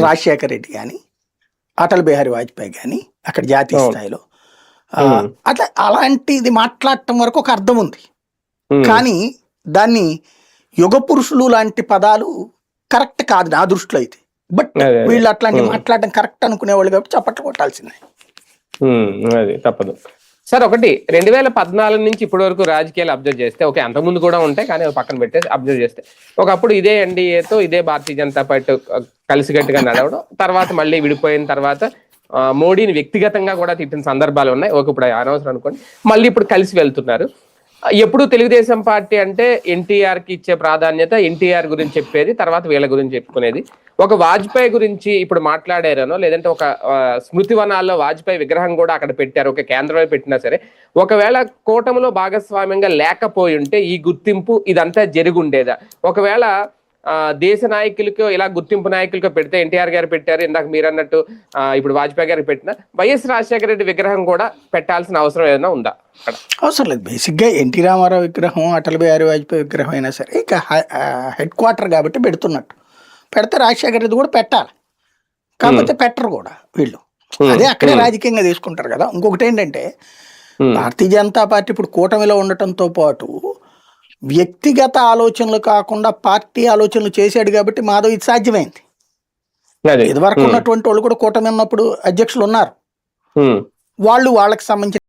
రాజశేఖర రెడ్డి కానీ అటల్ బిహారీ వాజ్పేయి కానీ అక్కడ జాతీయ స్థాయిలో అట్లా అలాంటిది మాట్లాడటం వరకు ఒక అర్థం ఉంది. కానీ దాన్ని యుగ పురుషులు లాంటి పదాలు కరెక్ట్ కాదు నా దృష్టిలో అయితే. బట్ వీళ్ళు అట్లాంటి మాట్లాడడం కరెక్ట్ అనుకునేవాళ్ళు కాబట్టి చప్పట్లు కొట్టాల్సిందే. అది తప్పదు సార్. ఒకటి 2014 నుంచి ఇప్పటి వరకు రాజకీయాలు అబ్జర్వ్ చేస్తే ఓకే, అంతకుముందు కూడా ఉంటాయి కానీ పక్కన పెట్టేసి అబ్జర్వ్ చేస్తే ఒకప్పుడు ఇదే ఎన్డీఏతో ఇదే భారతీయ జనతా పార్టీ కలిసికట్టుగా నడవడం, తర్వాత మళ్ళీ విడిపోయిన తర్వాత మోడీని వ్యక్తిగతంగా కూడా తిట్టిన సందర్భాలు ఉన్నాయి. ఓకే, ఇప్పుడు అనవసరం అనుకోండి, మళ్ళీ ఇప్పుడు కలిసి వెళ్తున్నారు. ఎప్పుడు తెలుగుదేశం పార్టీ అంటే ఎన్టీఆర్ కి ఇచ్చే ప్రాధాన్యత, ఎన్టీఆర్ గురించి చెప్పేది, తర్వాత వీళ్ళ గురించి చెప్పుకునేది. ఒక వాజ్పేయి గురించి ఇప్పుడు మాట్లాడారనో లేదంటే ఒక స్మృతి వనాల్లో వాజ్పేయి విగ్రహం కూడా అక్కడ పెట్టారు, ఒక కేంద్రంలో పెట్టినా సరే ఒకవేళ కూటమిలో భాగస్వామ్యంగా లేకపోయి ఉంటే ఈ గుర్తింపు ఇదంతా జరుగుండేదా? ఒకవేళ దేశ నాయకులకు ఇలా గుర్తింపు నాయకులకు పెడితే ఎన్టీఆర్ గారు పెట్టారు, ఇందాక మీరు అన్నట్టు ఇప్పుడు వాజ్పేయి గారికి పెట్టిన వైఎస్ రాజశేఖర రెడ్డి విగ్రహం కూడా పెట్టాల్సిన అవసరం ఏదైనా ఉందా? అక్కడ అవసరం లేదు. బేసిక్గా ఎన్టీ రామారావు విగ్రహం, అటల్ బిహారీ వాజ్పేయి విగ్రహం అయినా సరే ఇక హెడ్ క్వార్టర్ కాబట్టి పెడుతున్నట్టు. పెడితే రాజశేఖర రెడ్డి కూడా పెట్టాలి, కాకపోతే పెట్టరు కూడా వీళ్ళు. అదే అక్కడే రాజకీయంగా తీసుకుంటారు కదా. ఇంకొకటి ఏంటంటే భారతీయ జనతా పార్టీ ఇప్పుడు కూటమిలో ఉండటంతో పాటు వ్యక్తిగత ఆలోచనలు కాకుండా పార్టీ ఆలోచనలు చేశాడు కాబట్టి మాధవ్ ఇది సాధ్యమైంది. ఇదివరకు ఉన్నటువంటి వాళ్ళు కూడా కూటమి ఉన్నప్పుడు అధ్యక్షులు ఉన్నారు, వాళ్ళు వాళ్ళకి సంబంధించిన